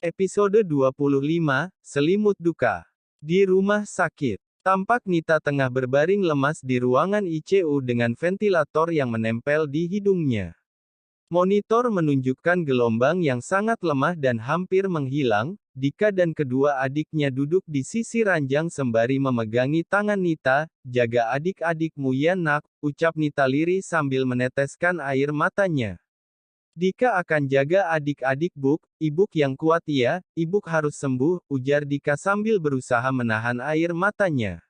Episode 25, Selimut Duka. Di rumah sakit. Tampak Nita tengah berbaring lemas di ruangan ICU dengan ventilator yang menempel di hidungnya. Monitor menunjukkan gelombang yang sangat lemah dan hampir menghilang. Dika dan kedua adiknya duduk di sisi ranjang sembari memegangi tangan Nita. "Jaga adik-adikmu ya nak," ucap Nita lirih sambil meneteskan air matanya. "Dika akan jaga adik-adik Buk, Ibuk yang kuat ya, Ibuk harus sembuh," ujar Dika sambil berusaha menahan air matanya.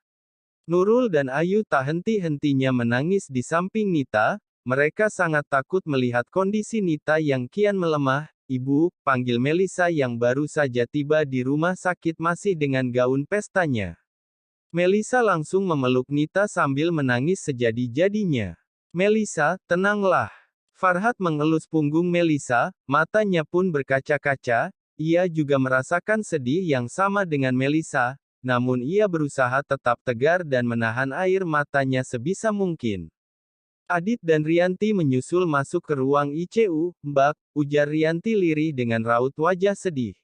Nurul dan Ayu tak henti-hentinya menangis di samping Nita. Mereka sangat takut melihat kondisi Nita yang kian melemah. "Ibu," panggil Melisa yang baru saja tiba di rumah sakit masih dengan gaun pestanya. Melisa langsung memeluk Nita sambil menangis sejadi-jadinya. "Melisa, tenanglah." Farhat mengelus punggung Melisa, matanya pun berkaca-kaca. Ia juga merasakan sedih yang sama dengan Melisa, namun ia berusaha tetap tegar dan menahan air matanya sebisa mungkin. Adit dan Rianti menyusul masuk ke ruang ICU. "Mbak," ujar Rianti lirih dengan raut wajah sedih.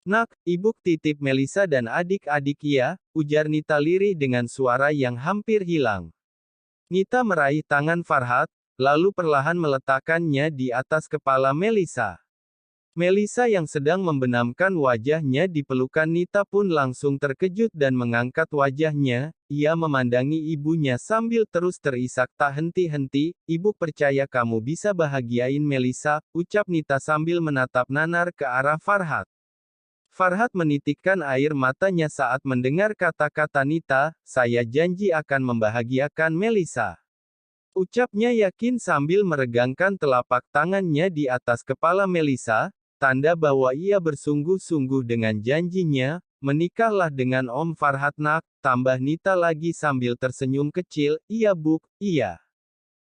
"Nak, Ibu titip Melisa dan adik-adik ya," ujar Nita lirih dengan suara yang hampir hilang. Nita meraih tangan Farhat, lalu perlahan meletakkannya di atas kepala Melisa. Melisa yang sedang membenamkan wajahnya di pelukan Nita pun langsung terkejut dan mengangkat wajahnya. Ia memandangi ibunya sambil terus terisak tak henti-henti. "Ibu percaya kamu bisa bahagiain Melisa," ucap Nita sambil menatap nanar ke arah Farhat. Farhat menitikkan air matanya saat mendengar kata-kata Nita, "Saya janji akan membahagiakan Melisa," ucapnya yakin sambil meregangkan telapak tangannya di atas kepala Melisa, tanda bahwa ia bersungguh-sungguh dengan janjinya. "Menikahlah dengan Om Farhat nak," tambah Nita lagi sambil tersenyum kecil. "Iya Buk, iya.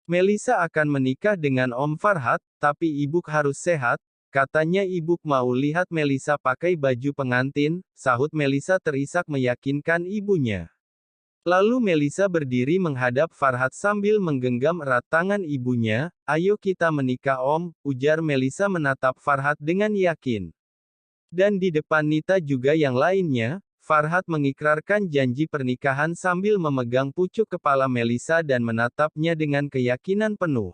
Melisa akan menikah dengan Om Farhat, tapi Ibuk harus sehat," katanya. "Ibuk mau lihat Melisa pakai baju pengantin," sahut Melisa terisak meyakinkan ibunya. Lalu Melisa berdiri menghadap Farhat sambil menggenggam erat tangan ibunya. "Ayo kita menikah Om," ujar Melisa menatap Farhat dengan yakin. Dan di depan Nita juga yang lainnya, Farhat mengikrarkan janji pernikahan sambil memegang pucuk kepala Melisa dan menatapnya dengan keyakinan penuh.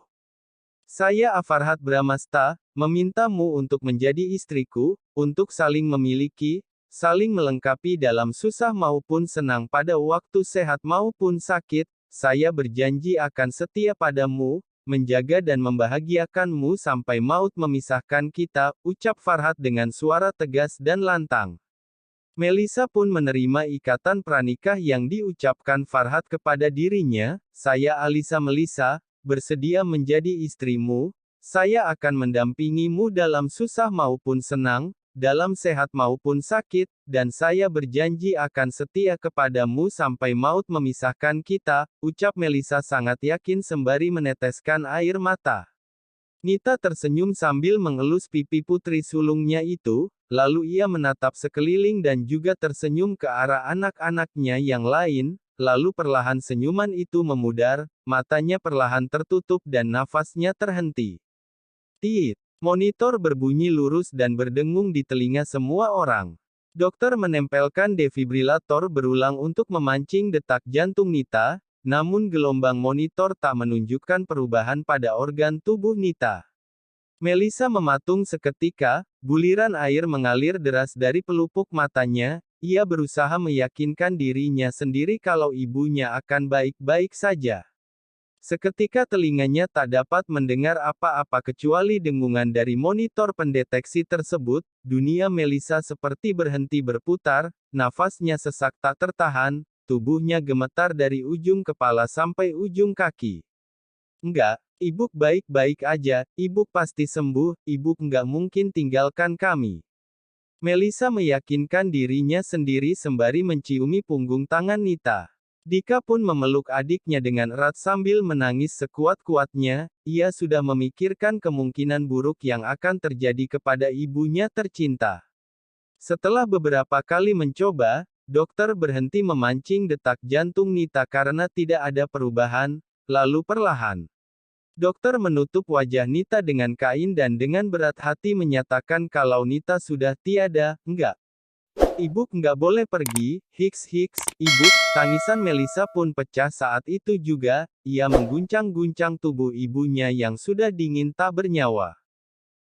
"Saya Farhat Bramasta, memintamu untuk menjadi istriku, untuk saling memiliki, saling melengkapi dalam susah maupun senang, pada waktu sehat maupun sakit. Saya berjanji akan setia padamu, menjaga dan membahagiakanmu sampai maut memisahkan kita," ucap Farhat dengan suara tegas dan lantang. Melisa pun menerima ikatan pranikah yang diucapkan Farhat kepada dirinya. "Saya Alisa Melisa, bersedia menjadi istrimu. Saya akan mendampingimu dalam susah maupun senang, dalam sehat maupun sakit, dan saya berjanji akan setia kepadamu sampai maut memisahkan kita," ucap Melisa sangat yakin sembari meneteskan air mata. Nita tersenyum sambil mengelus pipi putri sulungnya itu, lalu ia menatap sekeliling dan juga tersenyum ke arah anak-anaknya yang lain, lalu perlahan senyuman itu memudar, matanya perlahan tertutup dan nafasnya terhenti. Tit. Monitor berbunyi lurus dan berdengung di telinga semua orang. Dokter menempelkan defibrilator berulang untuk memancing detak jantung Nita, namun gelombang monitor tak menunjukkan perubahan pada organ tubuh Nita. Melisa mematung seketika, buliran air mengalir deras dari pelupuk matanya. Ia berusaha meyakinkan dirinya sendiri kalau ibunya akan baik-baik saja. Seketika telinganya tak dapat mendengar apa-apa kecuali dengungan dari monitor pendeteksi tersebut. Dunia Melisa seperti berhenti berputar, nafasnya sesak tak tertahan, tubuhnya gemetar dari ujung kepala sampai ujung kaki. "Enggak, Ibu baik-baik aja, Ibu pasti sembuh, Ibu enggak mungkin tinggalkan kami," Melisa meyakinkan dirinya sendiri sembari menciumi punggung tangan Nita. Dika pun memeluk adiknya dengan erat sambil menangis sekuat-kuatnya. Ia sudah memikirkan kemungkinan buruk yang akan terjadi kepada ibunya tercinta. Setelah beberapa kali mencoba, dokter berhenti memancing detak jantung Nita karena tidak ada perubahan, lalu perlahan Dokter menutup wajah Nita dengan kain dan dengan berat hati menyatakan kalau Nita sudah tiada. Enggak. Ibu nggak boleh pergi, hiks hiks, ibu. Tangisan Melisa pun pecah saat itu juga, ia mengguncang-guncang tubuh ibunya yang sudah dingin tak bernyawa.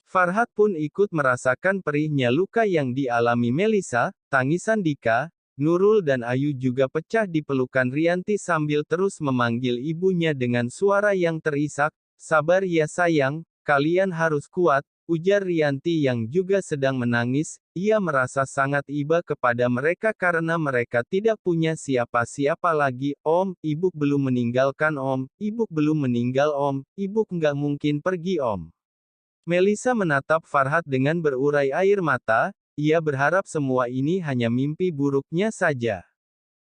Farhat pun ikut merasakan perihnya luka yang dialami Melisa. Tangisan Dika, Nurul dan Ayu juga pecah di pelukan Rianti sambil terus memanggil ibunya dengan suara yang terisak, "Sabar ya sayang, kalian harus kuat," ujar Rianti yang juga sedang menangis. Ia merasa sangat iba kepada mereka karena mereka tidak punya siapa-siapa lagi. "Om, ibu belum meninggalkan Om, ibu belum meninggal Om, ibu nggak mungkin pergi Om." Melisa menatap Farhat dengan berurai air mata, ia berharap semua ini hanya mimpi buruknya saja.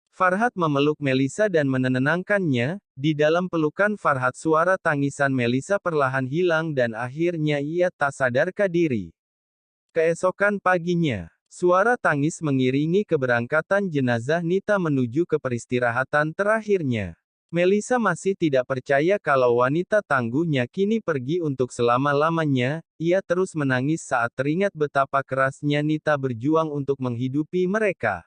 Farhat memeluk Melisa dan menenangkannya. Di dalam pelukan Farhat suara tangisan Melisa perlahan hilang dan akhirnya ia tak sadarkan diri. Keesokan paginya, suara tangis mengiringi keberangkatan jenazah Nita menuju ke peristirahatan terakhirnya. Melisa masih tidak percaya kalau wanita tangguhnya kini pergi untuk selama-lamanya. Ia terus menangis saat teringat betapa kerasnya Nita berjuang untuk menghidupi mereka.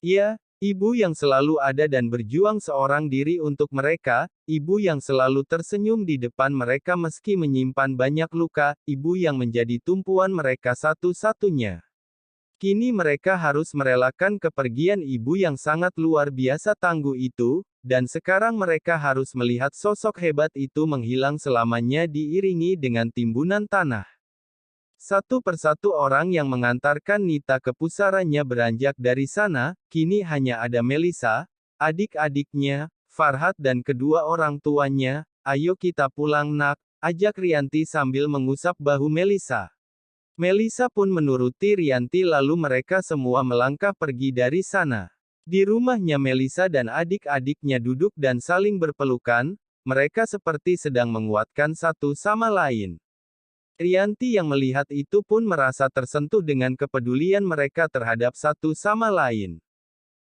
Ia, ibu yang selalu ada dan berjuang seorang diri untuk mereka, ibu yang selalu tersenyum di depan mereka meski menyimpan banyak luka, ibu yang menjadi tumpuan mereka satu-satunya. Kini mereka harus merelakan kepergian ibu yang sangat luar biasa tangguh itu, dan sekarang mereka harus melihat sosok hebat itu menghilang selamanya diiringi dengan timbunan tanah. Satu persatu orang yang mengantarkan Nita ke pusarannya beranjak dari sana. Kini hanya ada Melisa, adik-adiknya, Farhat dan kedua orang tuanya. "Ayo kita pulang nak," ajak Rianti sambil mengusap bahu Melisa. Melisa pun menuruti Rianti lalu mereka semua melangkah pergi dari sana. Di rumahnya Melisa dan adik-adiknya duduk dan saling berpelukan, mereka seperti sedang menguatkan satu sama lain. Rianti yang melihat itu pun merasa tersentuh dengan kepedulian mereka terhadap satu sama lain.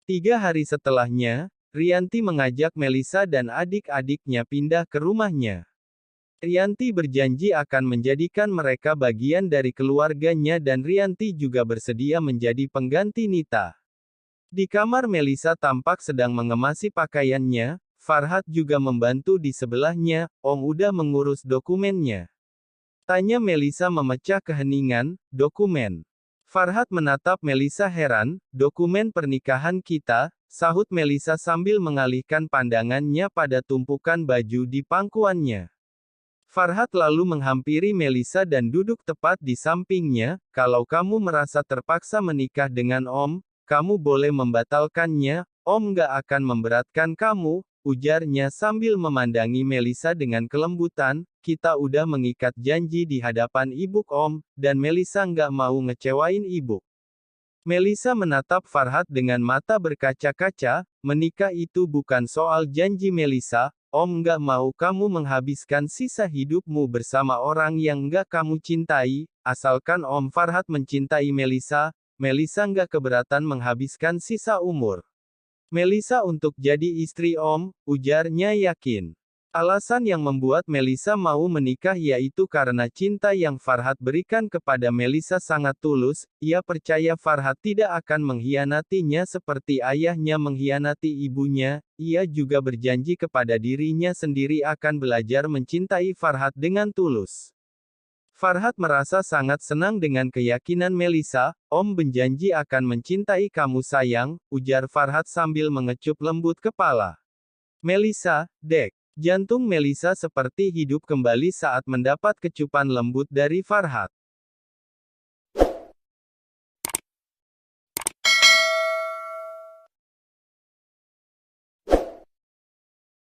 3 hari setelahnya, Rianti mengajak Melisa dan adik-adiknya pindah ke rumahnya. Rianti berjanji akan menjadikan mereka bagian dari keluarganya dan Rianti juga bersedia menjadi pengganti Nita. Di kamar Melisa tampak sedang mengemasi pakaiannya, Farhat juga membantu di sebelahnya. "Om udah mengurus dokumennya?" tanya Melisa memecah keheningan. "Dokumen?" Farhat menatap Melisa heran. "Dokumen pernikahan kita," sahut Melisa sambil mengalihkan pandangannya pada tumpukan baju di pangkuannya. Farhat lalu menghampiri Melisa dan duduk tepat di sampingnya. "Kalau kamu merasa terpaksa menikah dengan Om, kamu boleh membatalkannya, Om nggak akan memberatkan kamu," ujarnya sambil memandangi Melisa dengan kelembutan. "Kita udah mengikat janji di hadapan Ibu Om, dan Melisa nggak mau ngecewain Ibu." Melisa menatap Farhat dengan mata berkaca-kaca. "Menikah itu bukan soal janji Melisa, Om nggak mau kamu menghabiskan sisa hidupmu bersama orang yang nggak kamu cintai, asalkan Om." Farhat mencintai Melisa, Melisa nggak keberatan menghabiskan sisa umur Melisa untuk jadi istri Om, ujarnya yakin. Alasan yang membuat Melisa mau menikah yaitu karena cinta yang Farhat berikan kepada Melisa sangat tulus. Ia percaya Farhat tidak akan mengkhianatinya seperti ayahnya mengkhianati ibunya. Ia juga berjanji kepada dirinya sendiri akan belajar mencintai Farhat dengan tulus. Farhat merasa sangat senang dengan keyakinan Melisa. "Om berjanji akan mencintai kamu sayang," ujar Farhat sambil mengecup lembut kepala Melisa. Dek. Jantung Melisa seperti hidup kembali saat mendapat kecupan lembut dari Farhat.